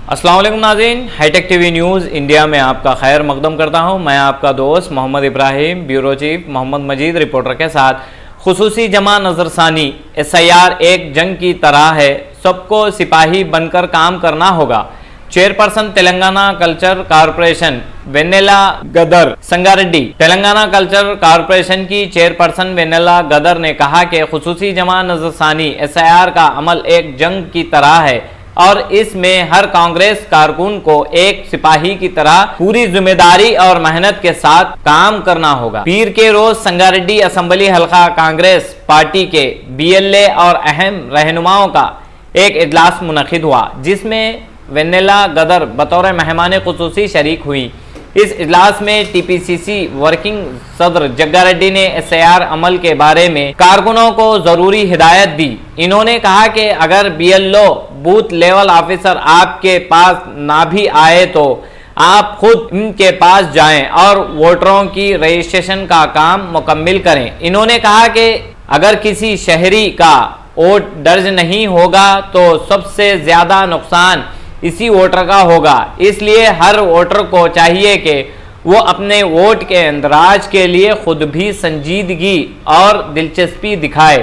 अस्सलाम वालेकुम नाज़रीन, हाईटेक टीवी न्यूज़ इंडिया में आपका खैर मकदम करता हूं। मैं आपका दोस्त मोहम्मद इब्राहिम, ब्यूरो चीफ मोहम्मद मजीद रिपोर्टर के साथ। खुसूसी जमा नज़रसानी SIR एक जंग की तरह है, सबको सिपाही बनकर काम करना होगा। Chairperson Telangana culture corporation Vennela गदर संगारेड्डी। तेलंगाना कल्चर कॉरपोरेशन की चेयरपर्सन वेन्नेला गदर ने कहा कि खुसूसी जमा नज़रसानी SIR का अमल एक जंग की तरह है और इसमें हर कांग्रेस कारकुन को एक सिपाही की तरह पूरी जिम्मेदारी और मेहनत के साथ काम करना होगा। पीर के रोज संगारेड्डी असेंबली हल्का कांग्रेस पार्टी के BLA और अहम रहनुमाओं का एक इजलास मुनक्किद हुआ, जिसमें वेन्नेला गदर बतौर मेहमान खुसूसी शरीक हुई। इस इजलास में TPCC वर्किंग सदर जग्गारेड्डी ने SIR अमल के बारे में कारकुनों को जरूरी हिदायत दी। इन्होंने कहा कि अगर BLO बूथ लेवल ऑफिसर आपके पास ना भी आए तो आप खुद इनके पास जाएं और वोटरों की रजिस्ट्रेशन का काम मुकम्मिल करें। इन्होंने कहा कि अगर किसी शहरी का वोट दर्ज नहीं होगा तो सबसे ज्यादा नुकसान इसी वोटर का होगा। इसलिए हर वोटर को चाहिए कि वो अपने वोट के अंदराज के लिए खुद भी संजीदगी और दिलचस्पी दिखाए।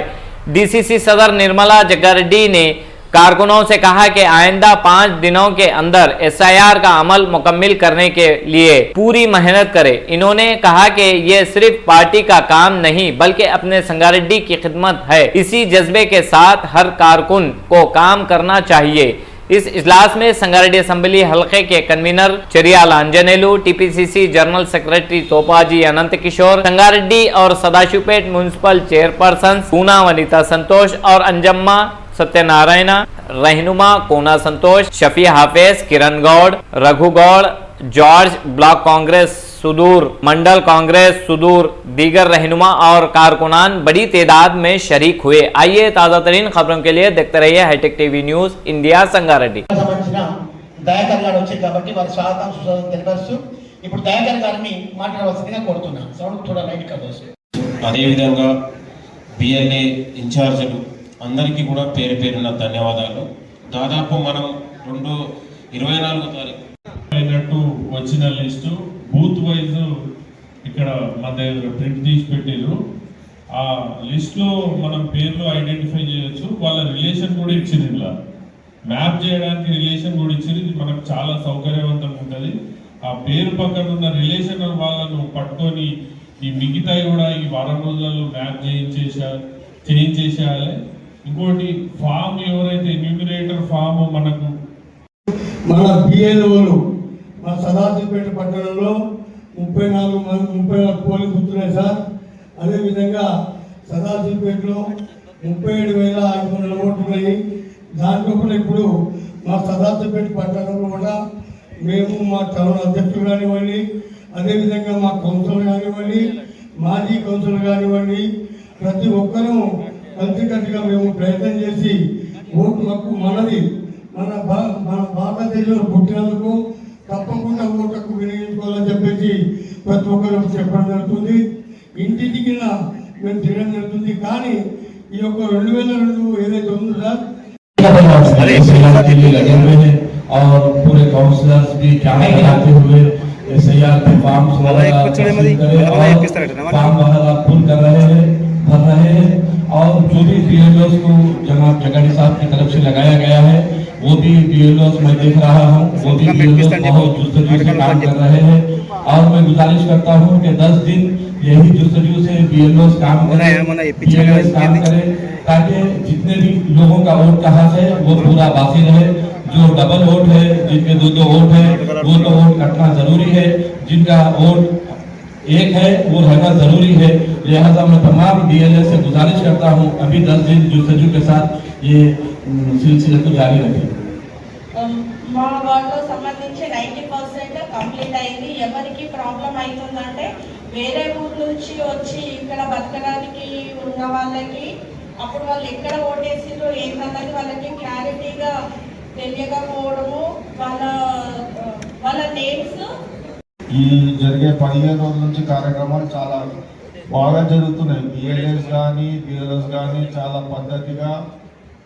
DCC सदर निर्मला जग्गारेड्डी ने कारकुनों से कहा कि आइंदा 5 दिनों के अंदर SIR का अमल मुकम्मिल करने के लिए पूरी मेहनत करें। इन्होंने कहा कि ये सिर्फ पार्टी का काम नहीं बल्कि अपने संगारेड्डी की खिदमत है। इसी जज्बे के साथ हर कारकुन को काम करना चाहिए। इस इजलास में संगारेड्डी असेंबली हल्के के convener चरियाल Anjaneyulu, TPCC general secretary तोपाजी अनंत किशोर, संगारेड्डी और सदाशिवपेट म्युनिसिपल चेयरपर्सन पूना वनिता संतोष और अंजम्मा सत्यनारायण, रहनुमा कोना संतोष, शफी हाफिज, किरण गौड़, रघु गौड़, जॉर्ज, ब्लॉक कांग्रेस सुदूर, मंडल कांग्रेस सुदूर, दीगर रहनुमा और कारकुनान बड़ी तादाद में शरीक हुए। आइए ताज़ा तरीन खबरों के लिए देखते रहिए hi tech TV news India Sangareddy. Dayakar గారు వచ్చారు కాబట్టి వారి స్వాగతం సుస్వాగతం తెలియపరుస్తూ ఇప్పుడు దయాకర్ గారిని మాట్లాడవలసిందిగా కోరుతున్నాను. సౌండ్ థోడా లైట్ कर दो. అదే విధంగా BLA ఇన్ఛార్జీలు అందరికీ కూడా పేరు పేరున ధన్యవాదాలు. దాదాపు మనం 24 తారీఖు అయినట్టు వచ్చిన లిస్టు బూత్ వైజ్ ఇక్కడ మన దగ్గర ప్రింట్ తీసి పెట్టారు. ఆ లిస్ట్ లో మనం పేర్లు ఐడెంటిఫై చేయొచ్చు. వాళ్ళ రిలేషన్ కూడా ఇచ్చింది, ఇలా మ్యాప్ చేయడానికి రిలేషన్ కూడా ఇచ్చింది. ఇది మనకు చాలా సౌకర్యవంతంగా ఉంటుంది. ఆ పేరు పక్కన ఉన్న రిలేషన్ వాళ్ళను పట్టుకొని ఈ మిగతా కూడా ఈ వారం రోజులలో మ్యాప్ చేయించేసేయాలి. ఇంకోటి ఫామ్ ఎవరైతే ఎన్యూమినేటర్ ఫామ్ మనకు మన BLOలు మన సదాశివపేట పట్టణంలో 34 పోలింగ్ బూత్తున్నాయి సార్. అదేవిధంగా సదాశివపేటలో 37,500 ఓట్లు ఉన్నాయి. దాంట్లో కూడా ఇప్పుడు మా సదాశివపేట పట్టణంలో కూడా మేము మా టౌన్ అధ్యక్షులు కానివ్వండి, అదేవిధంగా మా కౌన్సిలర్ కానివ్వండి, మాజీ కౌన్సిలర్ కానివ్వండి, ప్రతి ఒక్కరూ కలిసికట్టుగా మేము ప్రయత్నం చేసి ఓటు హక్కు మనది, మన భారతదేశంలో పుట్టినందుకు తప్పకుండా ఓటు హక్కు వినియోగించుకోవాలని చెప్పేసి ప్రతి ఒక్కరు చెప్పడం జరుగుతుంది. ఇంటింటికి మేము తినడం జరుగుతుంది. కానీ ఈ యొక్క 2002 ఏదైతే ఉందో సార్ और पूरे काउंसलर्स भी क्या कराते हुए SIR के फॉर्म्स फॉर्म वगैरह पुल कर रहे हैं, भर रहे हैं। और जो भी BLOs को जनाब जगाड़ी साहब की तरफ से लगाया गया है वो भी BLOs मैं देख रहा हूँ, वो भी BLOs बहुत जुस्तजू से काम कर रहे हैं। और मैं गुजारिश करता हूँ कि 10 दिन यही जुस्तजू से BLOs काम करें ताकि जितने भी लोगों का वोट का हक है वो पूरा बाकी रहे। जो डबल वोट है, जिनके 2 वोट है, वो तो वोट कटना जरूरी है। जिनका वोट एक है वो रहना जरूरी है। लिहाजा मैं तमाम BLA से गुजारिश करता हूँ अभी 10 दिन जुस्तजू के साथ ये सिलसिले को जारी रखें। మా వార్డులో సంబంధించి 90% కంప్లీట్ అయింది. ఎవరికి ప్రాబ్లం అవుతుందంటే వేరే ఊరు నుంచి వచ్చి ఇక్కడ బతకడానికి ఉన్న వాళ్ళకి అప్పుడు వాళ్ళు ఎక్కడ ఓటేసిరో ఏంటన్నది వాళ్ళకి క్లారిటీగా తెలియకపోవడము, వాళ్ళ నేమ్స్ ఈ జరిగే 15 రోజుల నుంచి కార్యక్రమాలు చాలా బాగా జరుగుతున్నాయి. BLAs కానీ BLOs కానీ చాలా పద్ధతిగా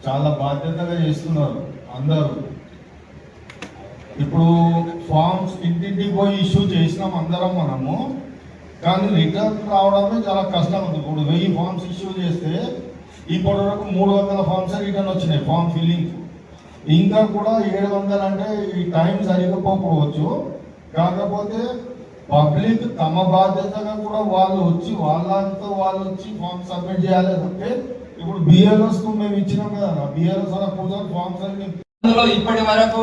చాలా బాధ్యతగా చేస్తున్నారు అందరూ. ఇప్పుడు ఫామ్స్ ఇంటింటికి పోయి ఇష్యూ చేసినాం అందరం మనము, కానీ రిటర్న్ రావడమే చాలా కష్టం ఉంది. ఇప్పుడు 1000 ఫామ్స్ ఇష్యూ చేస్తే ఇప్పటి వరకు 300 ఫామ్స్ రిటర్న్ వచ్చినాయి ఫామ్ ఫిల్లింగ్. ఇంకా కూడా 700 అంటే ఈ టైం సరిపోకపోవచ్చు. కాకపోతే పబ్లిక్ తమ బాధ్యతగా కూడా వాళ్ళు వచ్చి వాళ్ళంతా వాళ్ళు వచ్చి ఫామ్ సబ్మిట్ చేయాలి అంటే ఇప్పుడు బిఎల్ఎస్ కు మేము ఇచ్చినాం కదా, బిఎల్ఎస్ అలా కూర్చొని ఫామ్స్ అన్ని ఇప్పటి వరకు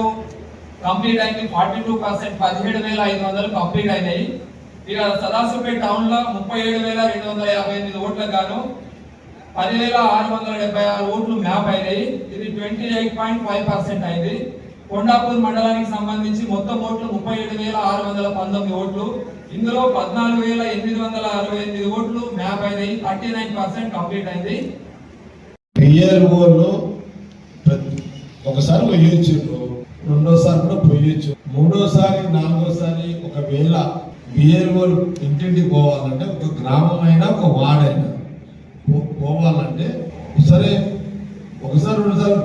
కంప్లీట్ అయింది 42%, 17,500 కంప్లీట్ అయినాయి. ఇక సదాశివపేట టౌన్ లో 37,258 ఓట్లకు గాను 10,676 ఓట్లు మ్యాప్ అయినాయి. ఇది 28.5% అయింది. కొండాపూర్ మండలానికి సంబంధించి మొత్తం ఓట్లు 37,619 ఓట్లు. ఇందులో 14,868 ఓట్లు మ్యాప్ అయినాయి. 39% కంప్లీట్ అయింది. బిఎల్ఓలో ఒకసారి పోయొచ్చు, రెండోసారి కూడా పోయొచ్చు, మూడోసారి నాలుగోసారి ఒకవేళ బిఎల్ఓలు ఇంటింటికి పోవాలంటే ఒక గ్రామం అయినా ఒక వార్డ్ అయినా పోవాలంటే సరే ఒకసారి రెండుసార్లు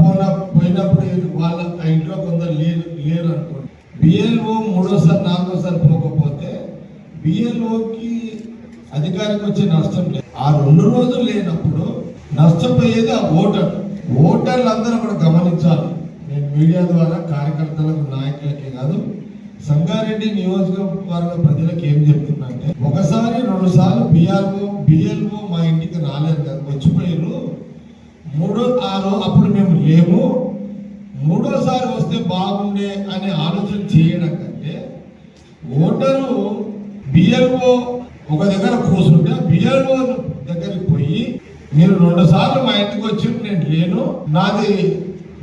పోయినప్పుడు వాళ్ళ ఇంట్లో కొందరు లేరు అనుకోండి. బిఎల్ఓ మూడోసారి నాలుగోసారి పోకపోతే బిఎల్ఓకి అధికారికి వచ్చే నష్టం లేదు. ఆ 2 రోజులు లేనప్పుడు నష్టపోయేది ఆ ఓటర్లు అందరూ కూడా గమనించాలి. నేను మీడియా ద్వారా కార్యకర్తలకు నాయకులకే కాదు సంగారెడ్డి నియోజకవర్గ ప్రజలకు ఏం చెప్తున్నంటే, ఒకసారి 2 సార్లు బిఎల్ఓ మా ఇంటికి రాలేదు కదా, వచ్చిపోయారు. అప్పుడు మేము లేము, మూడోసారి వస్తే బాగుండే అనే ఆలోచన చేయడం కంటే ఓటరు బిఎల్ఓ ఒక దగ్గర కూర్చుంటే బిఎల్ఓ దగ్గరికి పోయి మీరు 2 సార్లు మా ఇంటికి వచ్చి నేను లేను, నాది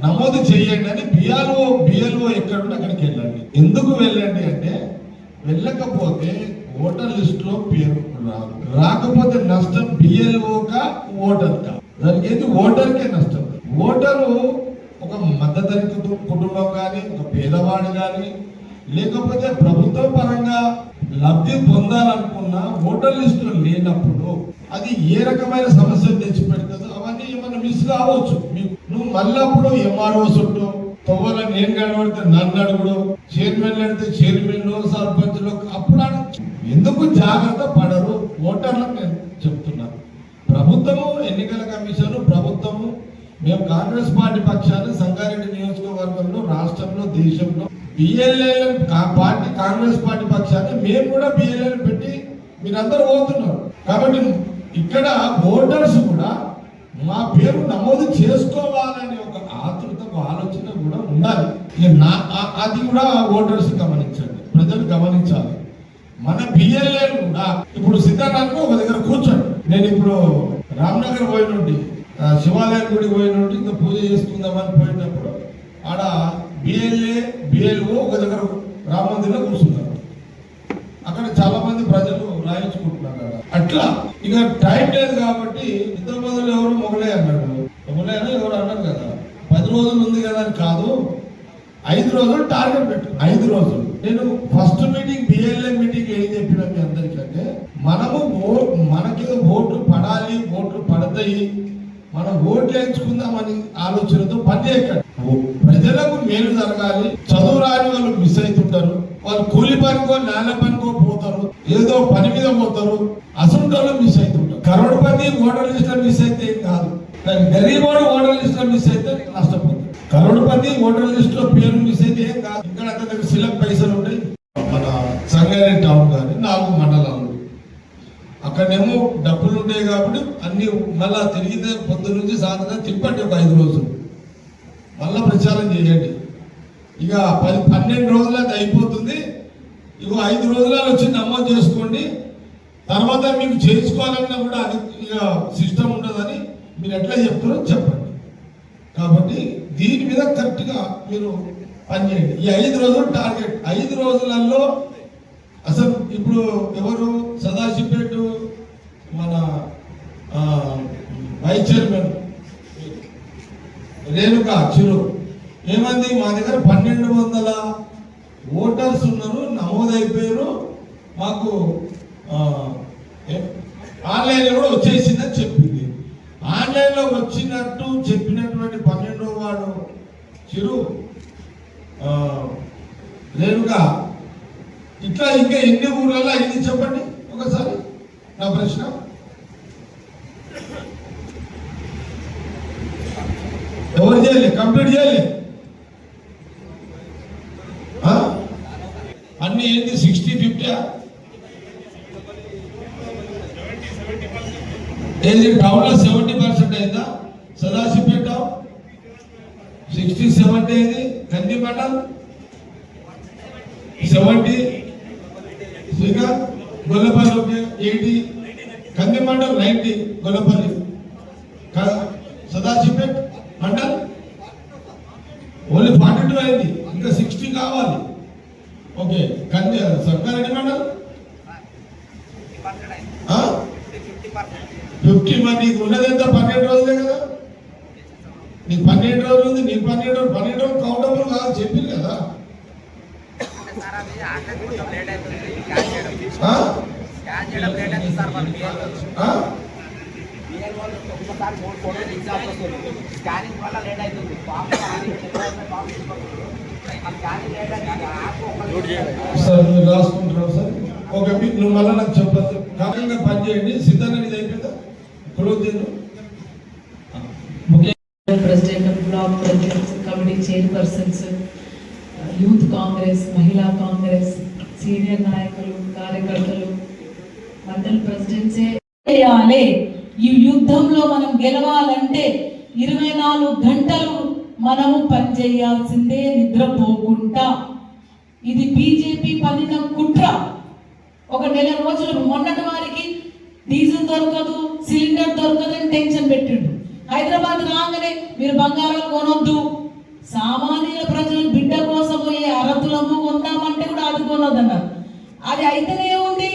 నమోదు చేయండి అని బిఎల్ఓ ఎక్కడుంటే అక్కడికి వెళ్ళండి. ఎందుకు వెళ్ళండి అంటే వెళ్ళకపోతే ఓటర్ లిస్ట్ లో పేరు రాకపోతే నష్టం బిఎల్ఓగా ఓటర్గా, దానికి ఏంటి ఓటర్కే నష్టం. ఓటరు ఒక మధ్యతరగతి కుటుంబం కానీ ఒక పేదవాడు కానీ లేకపోతే ప్రభుత్వ పరంగా లబ్ధి పొందాలనుకున్న ఓటర్ లిస్టులో లేనప్పుడు అది ఏ రకమైన సమస్యలు తెచ్చిపెడుతుందో అవన్నీ ఏమన్నా మిస్ కావచ్చు. నువ్వు మళ్ళప్పుడు ఎంఆర్ఓ చుట్టూ తొవ్వల నేను గడబడితే నన్ను అడుగుడు, చైర్మన్ అడితే చైర్మన్లు సర్పంచ్లు అప్పుడు ఎందుకు జాగ్రత్త పడరు ఓటర్లకు నేను చెప్తున్నాను. ప్రభుత్వము ఎన్నికల కమిషన్ ప్రభుత్వము మేము కాంగ్రెస్ పార్టీ పక్షాన్ని సంగారెడ్డి నియోజకవర్గంలో రాష్ట్రంలో దేశంలో బిఎల్ఏలను పార్టీ కాంగ్రెస్ పార్టీ పక్షాన్ని మేము కూడా బిఎల్ఏలు పెట్టి మీరందరూ పోతున్నారు. కాబట్టి ఇక్కడ ఓటర్స్ కూడా మా పేరు నమోదు చేసుకోవాలనే ఒక ఆతృత ఆలోచన కూడా ఉండాలి. అది కూడా ఓటర్స్ గమనించండి, ప్రజలు గమనించాలి. మన బిఎల్ఏలు కూడా ఇప్పుడు సిద్ధార్థకు ఒక దగ్గర కూర్చోండి. నేను ఇప్పుడు రామ్నగర్ పోయి నుండి శివాలయం గుడి పోయి నుండి ఇంకా పూజ చేసుకుందామని పోయినప్పుడు ఆడ బిఎల్ఓ ఒక దగ్గర రామ మందిరంలో కూర్చున్నారు. అక్కడ చాలా మంది ప్రజలు రాయించుకుంటున్నారు. అట్లా ఇక టైం లేదు కాబట్టి ఇద్దరు మొదలు ఎవరు మొగలే అన్నాడు, మొగలేనా ఎవరు అన్నారు కదా, 10 రోజులు ఉంది కదా అని కాదు, 5 రోజులు టార్గెట్ పెట్టు. 5 రోజులు నేను ఫస్ట్ మీటింగ్ బిఎల్ఏ మీటింగ్ ఏం చెప్పినా మీ అందరికంటే మనకి ఓట్లు పడాలి, ఓట్లు పడతాయి, మనం ఓట్లు ఎంచుకుందామని ఆలోచనతో పనిచేయకండి. ప్రజలకు మేలు జరగాలి. చదువు రాని వాళ్ళు మిస్ అవుతుంటారు, వాళ్ళు కూలి పనికో నేల పనికో పోతారు, ఏదో పని మీద పోతారు, అసలు మిస్ అవుతుంటారు. కరోడ్పతి ఓటర్ లిస్ట్ లో మిస్ అయితే ఏం కాదు, కానీ గరీబోడు ఓటర్ లిస్ట్ లో మిస్ అయితే నష్టపోతారు. కరోడ్పతి ఓటర్ లిస్ట్ లో పేరు మిస్ అయితే ఏం కాదు. ఇక్కడ దగ్గర సిలక్ పైసలు ఉంటాయి. మన సంగారెడ్డి టౌన్ కానీ 4 మండలాలు అక్కడేమో డబ్బులు ఉంటాయి కాబట్టి అన్ని మళ్ళా తిరిగితే పొద్దు నుంచి సాయంత్రం తిప్పండి ఒక 5 రోజులు మళ్ళా ప్రచారం చేయండి. ఇక 12 రోజులు అది అయిపోతుంది. ఇక 5 రోజులలో వచ్చి నమోదు చేసుకోండి. తర్వాత మీకు చేసుకోవాలన్నా కూడా అది ఇక సిస్టమ్ ఉండదని మీరు ఎట్లా చెప్తారో చెప్పండి. కాబట్టి దీని మీద కరెక్ట్గా మీరు పనిచేయండి. ఈ 5 రోజులు టార్గెట్. 5 రోజులలో అసలు ఇప్పుడు ఎవరు సదాశివపేట మన వైస్ చైర్మన్ రేణుకా చిరు ఏమంది, మా దగ్గర 1200 ఓటర్స్ ఉన్నారు, నమోదైపోయారు, మాకు ఆన్లైన్లో కూడా వచ్చేసిందని చెప్పింది. ఆన్లైన్లో వచ్చినట్టు చెప్పినటువంటి 12వ వార్డు చిరు రేణుగా ఇట్లా ఇంకా ఎన్ని ఊర్లలో అయింది చెప్పండి ఒకసారి నా ప్రశ్న. ఎవరు చేయలే, కంప్లీట్ చేయలే. అన్ని ఏంటి 60-50 ఏది టౌన్లో 70% అయిందా? సదాశివపేట 60-70 అయింది. కంది మండల్ 70, గొల్లపల్లి 80, కంది మండల్ 90, గొల్లపల్లి సదాశివపేట మండల్ ఓన్లీ 42 అయింది. ఇంకా 60 కావాలి. ఓకే, కంది సర్కారెడ్డి మండల్ 50. మరి నీకు ఉన్నది ఎంత? 12 రోజులే కదా. నీకు 12 రోజులు ఉంది. నీకు 12 రోజులు కౌంటబుల్ కాదు చెప్పింది కదా. సార్ మీరు రాసుకుంటున్నాం సార్. ఓకే, నువ్వు మళ్ళీ నాకు చెప్పచ్చు. కారణంగా పనిచేయండి. సిద్ధాన్ని అయిపోయిందా? President of block presidents, committee chairpersons, youth Congress, మహిళా కాంగ్రెస్, సీనియర్ నాయకులు, కార్యకర్తలు, మండల్ ప్రెసిడెంట్సే చేయాలి. ఈ యుద్ధంలో మనం గెలవాలంటే 24 గంటలు మనము పనిచేయాల్సిందే, నిద్రపోకుండా. ఇది బీజేపీ పన్నిన కుట్ర. ఒక నెల రోజులు మొన్నటి వారికి డీజిల్ దొరకదు, సిలిండర్ దొరకదని టెన్షన్ పెట్టిండు. హైదరాబాద్ రాగానే మీరు బంగారాలు కొనొద్దు, సామాన్యుల ప్రజల బిడ్డ కోసం పోయే అరతులము కొందామంటే కూడా అది కొనొద్దన్నారు. అది అయితేనే ఉంది.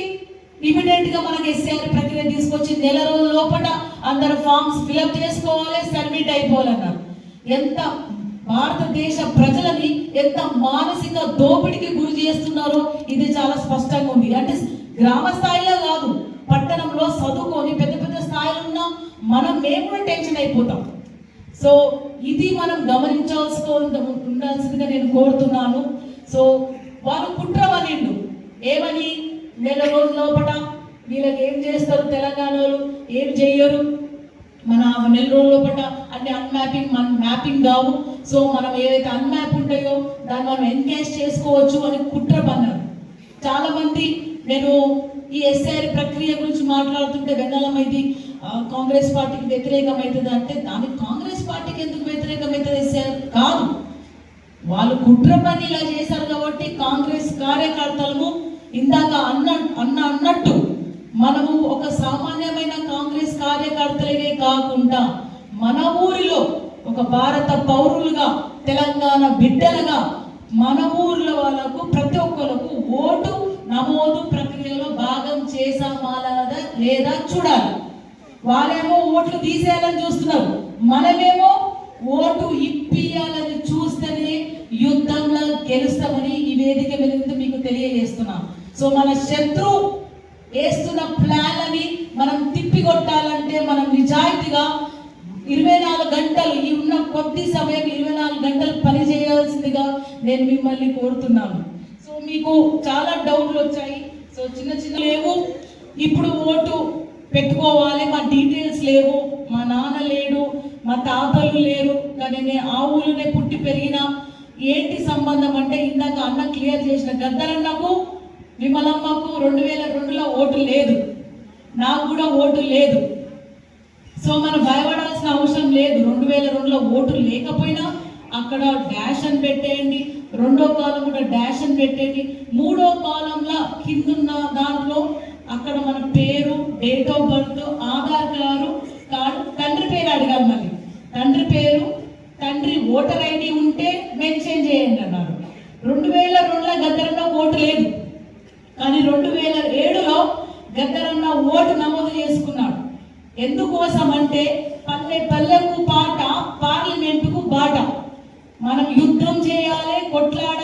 ఇమీడియట్ గా మనకి ఎస్ఐఆర్ ప్రక్రియ తీసుకొచ్చి నెల రోజుల లోపల అందరు ఫామ్స్ ఫిల్అప్ చేసుకోవాలి, సబ్మిట్ అయిపోవాలన్నారు. ఎంత భారతదేశ ప్రజలని ఎంత మానసిక దోపిడికి గురి చేస్తున్నారో ఇది చాలా స్పష్టంగా ఉంది. అంటే గ్రామ స్థాయిలో కాదు, పట్టణంలో చదువుకొని పెద్ద పెద్ద స్థాయిలో ఉన్న మేము కూడా టెన్షన్ అయిపోతాం. సో ఇది మనం ఉండాల్సిందిగా నేను కోరుతున్నాను. సో వాళ్ళు కుట్రమనిండు ఏమని, నెల రోజుల లోపల వీళ్ళకి ఏం చేస్తారు, తెలంగాణలో ఏం చెయ్యరు, మన నెల రోజుల లోపల అన్ని మ్యాపింగ్ కావు. సో మనం ఏదైతే అన్మ్యాప్ ఉంటాయో దాన్ని మనం ఎన్కాష్ చేసుకోవచ్చు అని కుట్ర పన్నారు చాలా మంది. నేను ఈ ఎస్ఐఆర్ ప్రక్రియ గురించి మాట్లాడుతుంటే వెన్నెలమ్మ ఇది కాంగ్రెస్ పార్టీకి వ్యతిరేకమవుతుంది అంటే, దానికి కాంగ్రెస్ పార్టీకి ఎందుకు వ్యతిరేకమవుతుంది? ఎస్ఐఆర్ కాదు, వాళ్ళు కుట్ర పని ఇలా చేశారు కాబట్టి కాంగ్రెస్ కార్యకర్తలను ఇందాక అన్నట్టు మనము ఒక సామాన్యమైన కాంగ్రెస్ కార్యకర్తలనే కాకుండా మన ఊరిలో ఒక భారత పౌరులుగా, తెలంగాణ బిడ్డలుగా మన ఊర్లో వాళ్ళకు ప్రతి ఒక్కరికి ఓటు నమోదు ప్రక్రియలో భాగం చేసామా లేదా చూడాలి. వాళ్ళేమో ఓట్లు తీసేయాలని చూస్తున్నారు, మనమేమో ఓటు ఇప్పియాలని చూస్తేనే యుద్ధంలో గెలుస్తామని ఈ వేదిక మీద మీకు తెలియజేస్తున్నాం. సో మన శత్రు వేస్తున్న ప్లాన్ అని మనం తిప్పికొట్టాలంటే మనం నిజాయితీగా 24 గంటలు ఈ ఉన్న కొద్ది సమయం 24 గంటలు పని చేయాల్సిందిగా నేను మిమ్మల్ని కోరుతున్నాను. సో మీకు చాలా డౌట్లు వచ్చాయి. సో చిన్న లేవు, ఇప్పుడు ఓటు పెట్టుకోవాలి, మా డీటెయిల్స్ లేవు, మా నాన్న లేడు, మా తాతలు లేరు, కానీ నేను ఆ ఊళ్ళోనే పుట్టి పెరిగిన ఏంటి సంబంధం అంటే ఇందాక అన్న క్లియర్ చేసిన గద్దరన్నకు విమలమ్మకు 2002లో ఓటు లేదు, నాకు కూడా ఓటు లేదు. సో మనం భయపడాల్సిన అవసరం లేదు. 2002లో ఓటు లేకపోయినా అక్కడ డాష్ అని పెట్టేయండి, రెండో కాలం కూడా డాష్ అని పెట్టేయండి, మూడో కాలంలో కిందున్న దాంట్లో అక్కడ మన పేరు, date of birth, Aadhaar card, తండ్రి పేరు అడగాలి. మళ్ళీ తండ్రి పేరు, తండ్రి ఓటర్ ఐడి ఉంటే మెన్షన్ చేయండి అన్నారు. 2002లో గద్దరన్న ఓటు లేదు, కానీ 2007లో గద్దరన్న ఓటు నమోదు చేసుకున్నాడు. ఎందుకోసం అంటే పల్లెకు పాట, పార్లమెంటుకు బాట. మనం యుద్ధం చేయాలి, కొట్లాడాలి.